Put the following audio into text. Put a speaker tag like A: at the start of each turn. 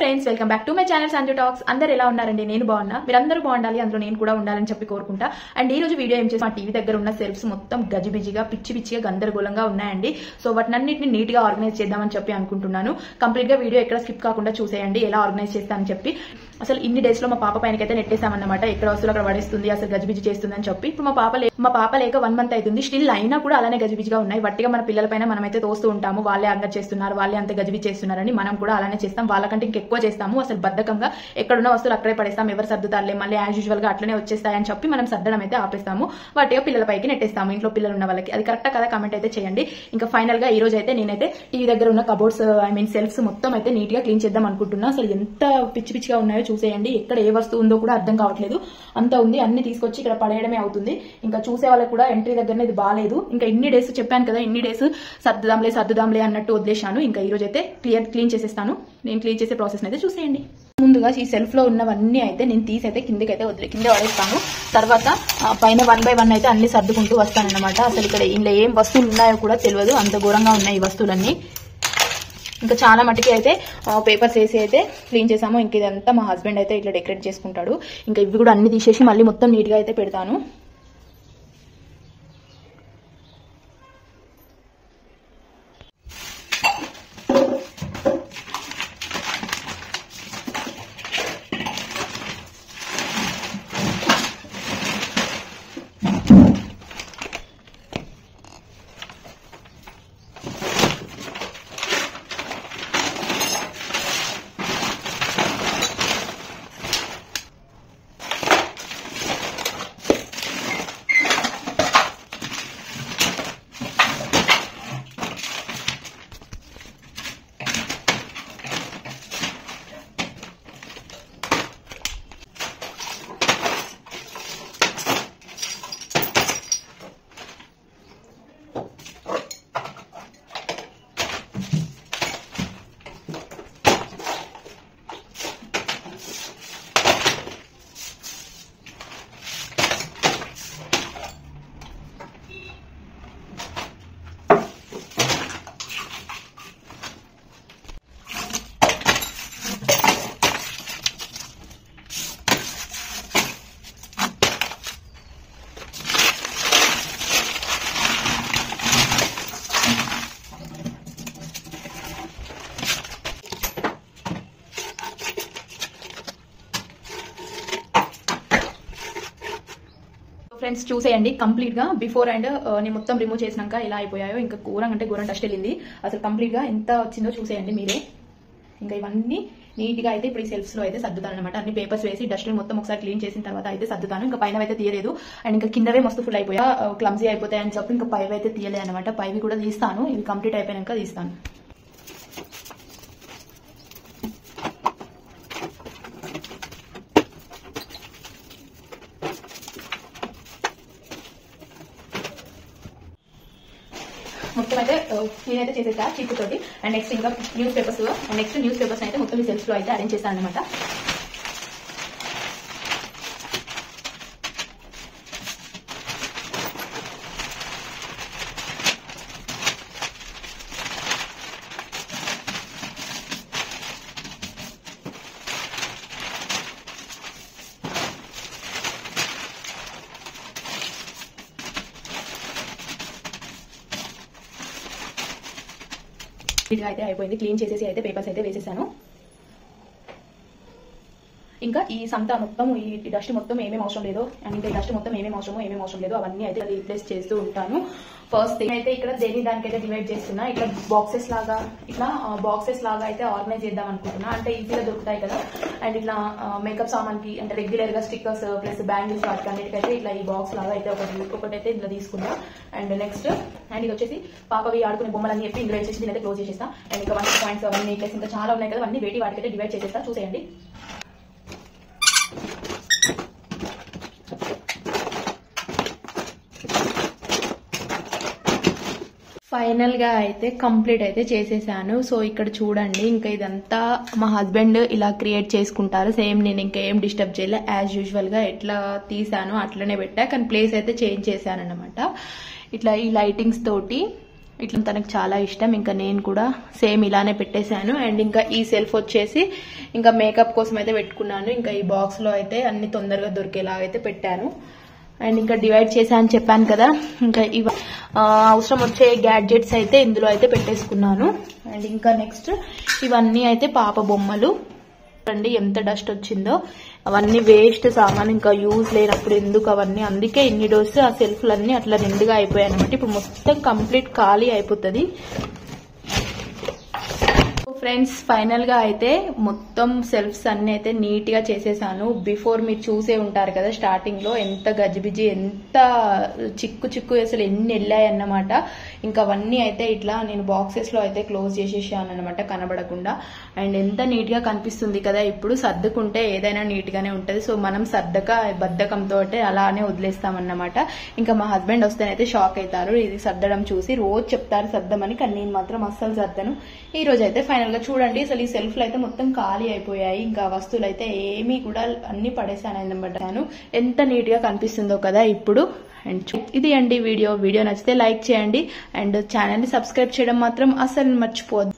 A: Friends, welcome back to my channel Sanju talks. అందరు ఎలా ఉన్నారండి? నేను బాగున్నా, మీరందరూ బాగుండాలి, అందులో నేను కూడా ఉండాలని చెప్పి కోరుకుంటా. అండ్ ఈ రోజు వీడియో ఏం చేసి మా టీవీ దగ్గర ఉన్న సెల్ఫ్స్ మొత్తం గజిబిజిగా పిచ్చిగా గందరగోళంగా ఉన్నాయండి. సో వాటినన్నింటిని నీట్ గా ఆర్గనైజ్ చేద్దామని చెప్పి అనుకుంటున్నాను. కంప్లీట్ గా వీడియో ఎక్కడ స్కిప్ కాకుండా చూసేయండి ఎలా ఆర్గనైజ్ చేస్తానని చెప్పి. అసలు ఇన్ని డేస్ లో మా పాప పైనకైతే నెట్టేసామన్నమాట. ఎక్కడ వస్తువులు అక్కడ పడేస్తుంది, అసలు గజిబిజి చేస్తుంది అని చెప్పి. ఇప్పుడు మా పాప లేక 1 month అవుతుంది. స్టిల్ అయినా కూడా అలానే గజిబిజిగా ఉన్నాయి. వట్టిగా మన పిల్లల పైన మనమైతే తోస్తూ ఉంటాము, వాళ్ళే అంగ చేస్తున్నారు, వాళ్ళే అంత గజిబిజి చేస్తున్నారని. మనం కూడా అలానే చేస్తాం, వాళ్ళకంటే ఇంకెక్కువ చేస్తాము. అసలు బద్ధకంగా ఎక్కడున్న వస్తువులు అక్కడే పడేస్తాం, ఎవరు సర్దుతారులే, మళ్ళీ యాజ్ యూజువల్ గా అట్లనే వచ్చేస్తాయని చెప్పి మనం సర్దడం అయితే ఆపేస్తాము. వాటిగా పిల్లల పైకి నెట్టేస్తాము, ఇంట్లో పిల్లలు ఉన్న వాళ్ళకి. అది కరెక్టా కదా? కామెంట్ అయితే చేయండి. ఇంకా ఫైనల్ గా ఈ రోజు అయితే నేనైతే టీవీ దగ్గర ఉన్న కబోర్డ్స్ సెల్ఫ్స్ మొత్తం అయితే నీట్ గా క్లీన్ చేద్దాం అనుకుంటున్నా. అసలు ఎంత పిచ్చిగా ఉన్నాయో చూసేయండి. ఎక్కడ ఏ వస్తువు ఉందో కూడా అర్థం కావట్లేదు, అంత ఉంది. అన్ని తీసుకొచ్చి ఇక్కడ పడేయడమే అవుతుంది. ఇంకా చూసే వాళ్ళకి కూడా ఎంట్రీ దగ్గరనే ఇది బాగాలేదు. ఇంకా ఇన్ని డేస్ చెప్పాను కదా, ఇన్ని డేస్ సర్దుదాంలే అన్నట్టు వదిలేశాను. ఇంకా ఈ రోజు అయితే క్లీన్ చేసేస్తాను. నేను క్లీన్ చేసే ప్రాసెస్ అయితే చూసేయండి. ముందుగా ఈ సెల్ఫ్ లో ఉన్నవన్నీ అయితే నేను తీసి అయితే కింద పడేస్తాను. తర్వాత పైన 1 by 1 అయితే అన్ని సర్దుకుంటూ వస్తానన్నమాట. అసలు ఇక్కడ ఇంట్లో ఏం వస్తువులు ఉన్నాయో కూడా తెలియదు, అంత ఘోరంగా ఉన్నాయి ఈ వస్తువులన్నీ. ఇంకా చాలా మటుకి అయితే పేపర్స్ వేసి అయితే క్లీన్ చేసాము. ఇంక ఇదంతా మా హస్బెండ్ అయితే ఇట్లా డెకరేట్ చేసుకుంటాడు. ఇంకా ఇవి కూడా అన్ని తీసేసి మళ్ళీ మొత్తం నీట్ గా అయితే పెడతాను. ఫ్రెండ్స్ చూసేయండి కంప్లీట్ గా బిఫోర్ అండ్ నేను మొత్తం రిమూవ్ చేసినాక ఎలా అయిపోయాయో. ఇంకా ఘోరం అంటే ఘోరం డస్ట్ వెళ్ళింది. అసలు కంప్లీట్ గా ఎంత వచ్చిందో చూసేయండి మీరే. ఇంకా ఇవన్నీ నీట్ గా అయితే ఇప్పుడు ఈ సెల్ఫ్స్ లో అయితే సర్దుతాను అనమాట. అన్ని పేపర్స్ వేసి డస్ట్ మొత్తం ఒకసారి క్లీన్ చేసిన తర్వాత అయితే సర్దుతాను. ఇంకా పైన అయితే తీయలేదు, అండ్ ఇంకా కిందవే మస్తు ఫుల్ అయిపోయా, క్లమ్జీ అయిపోతాయి అని చెప్పి ఇంకా పైవి అయితే తీయలే అనమాట. పైవి కూడా తీస్తాను, ఇవి కంప్లీట్ అయిపోయాక తీస్తాను. మొత్తం అయితే క్లీన్ అయితే చేసేసా చీపు తోటి. అండ్ నెక్స్ట్ ఇంకా న్యూస్ పేపర్స్ అయితే మొత్తం ఈ సెల్ఫ్స్ లో అయితే అరేంజ్ చేస్తాను అనమాట. ఇది అయితే అయిపోయింది, క్లీన్ చేసేసి అయితే పేపర్స్ అయితే వేసేసాను. ఇంకా ఈ సంతా మొత్తం ఈ డస్ట్ మొత్తం ఏమేమి అవసరం లేదో, అండ్ ఇంకా ఈ డస్ట్ మొత్తం ఏమేమి అవసరం లేదో అవన్నీ అయితే రీప్లేస్ చేస్తూ ఉంటాను. ఫస్ట్ థింగ్ అయితే ఇక్కడ దానికైతే డివైడ్ చేస్తున్నా. ఇట్లా బాక్సెస్ లాగా అయితే ఆర్గనైజ్ చేద్దాం అనుకుంటున్నా. అంటే ఈజీగా దొరుకుతాయి కదా. అండ్ ఇట్లా మేకప్ సామాన్కి అంటే రెగ్యులర్ గా స్టిక్కర్స్ ప్లస్ బ్యాంగిల్స్ వాటికి అన్నిటికైతే ఇట్లా ఈ బాక్స్ లాగా అయితే ఒకటైతే ఇట్లా తీసుకున్నా. అండ్ నెక్స్ట్ ఇది వచ్చేసి పాపవి ఆడుకునే బొమ్మలని చెప్పి ఇందులో వచ్చేసి దీని అయితే క్లోజ్ చేసేస్తా. అండ్ ఇంకా 1 points అవన్నీ ఇంకా చాలా ఉన్నాయి కదా, అన్ని వాటికైతే డివైడ్ చేసేస్తా. చూసేయండి. ఫైనల్ గా అయితే కంప్లీట్ అయితే చేసేసాను. సో ఇక్కడ చూడండి, ఇంకా ఇదంతా మా హస్బెండ్ ఇలా క్రియేట్ చేసుకుంటారు. సేమ్ నేను ఇంకా ఏం డిస్టర్బ్ చేయలే, యాజ్ యూజువల్ గా ఎట్లా తీసాను అట్లనే పెట్టా. కానీ ప్లేస్ అయితే చేంజ్ చేశాను అనమాట. ఇట్లా ఈ లైటింగ్స్ తోటి ఇట్లా తనకు చాలా ఇష్టం. ఇంకా నేను కూడా సేమ్ ఇలానే పెట్టేశాను. అండ్ ఇంకా ఈ సెల్ఫ్ వచ్చేసి ఇంకా మేకప్ కోసం అయితే పెట్టుకున్నాను. ఇంకా ఈ బాక్స్ లో అయితే అన్ని తొందరగా దొరికేలాగైతే పెట్టాను. అండ్ ఇంకా డివైడ్ చేశాను చెప్పాను కదా. ఇంకా ఇవి అవసరం వచ్చే గ్యాడ్జెట్స్ అయితే ఇందులో అయితే పెట్టేసుకున్నాను. అండ్ ఇంకా నెక్స్ట్ ఇవన్నీ అయితే పాప బొమ్మలు అండి. ఎంత డస్ట్ వచ్చిందో, అవన్నీ వేస్ట్ సామాన్, ఇంకా యూజ్ లేనప్పుడు ఎందుకు అవన్నీ, అందుకే ఇన్ని డోస్ ఆ సెల్ఫ్లన్నీ అట్లా నిండుగా అయిపోయాయి అనమాట. ఇప్పుడు మొత్తం కంప్లీట్ ఖాళీ అయిపోతుంది. ఫ్రెండ్స్ ఫైనల్ గా అయితే మొత్తం సెల్ఫ్స్ అన్ని అయితే నీట్ గా చేసేసాను. బిఫోర్ మీరు చూసే ఉంటారు కదా స్టార్టింగ్ లో ఎంత గజిబిజి, ఎంత చిక్కు అసలు ఎన్ని వెళ్ళాయి అన్నమాట. ఇంకా అవన్నీ అయితే ఇట్లా నేను బాక్సెస్ లో అయితే క్లోజ్ చేసేసాను అనమాట కనబడకుండా. అండ్ ఎంత నీట్ గా కనిపిస్తుంది కదా. ఇప్పుడు సర్దుకుంటే ఏదైనా నీట్ గానే ఉంటది. సో మనం బద్ధకంతో అలానే వదిలేస్తామన్నమాట. ఇంకా మా హస్బెండ్ వస్తేనైతే షాక్ అవుతారు ఇది సర్దడం చూసి. రోజు చెప్తారు సర్దమని, కానీ నేను మాత్రం అస్సలు సర్దను. ఈ రోజు అయితే ఫైనల్ గా చూడండి అసలు ఈ సెల్ఫ్లు అయితే మొత్తం ఖాళీ అయిపోయాయి. ఇంకా వస్తువులు అయితే ఏమీ కూడా అన్ని పడేసాను అన్నమాట. ఎంత నీట్ గా కనిపిస్తుందో కదా ఇప్పుడు. అండ్ ఇది అండి వీడియో నచ్చితే లైక్ చేయండి. అండ్ ఛానల్ ని సబ్స్క్రైబ్ చేయడం మాత్రం అస్సలు మర్చిపోవద్దు.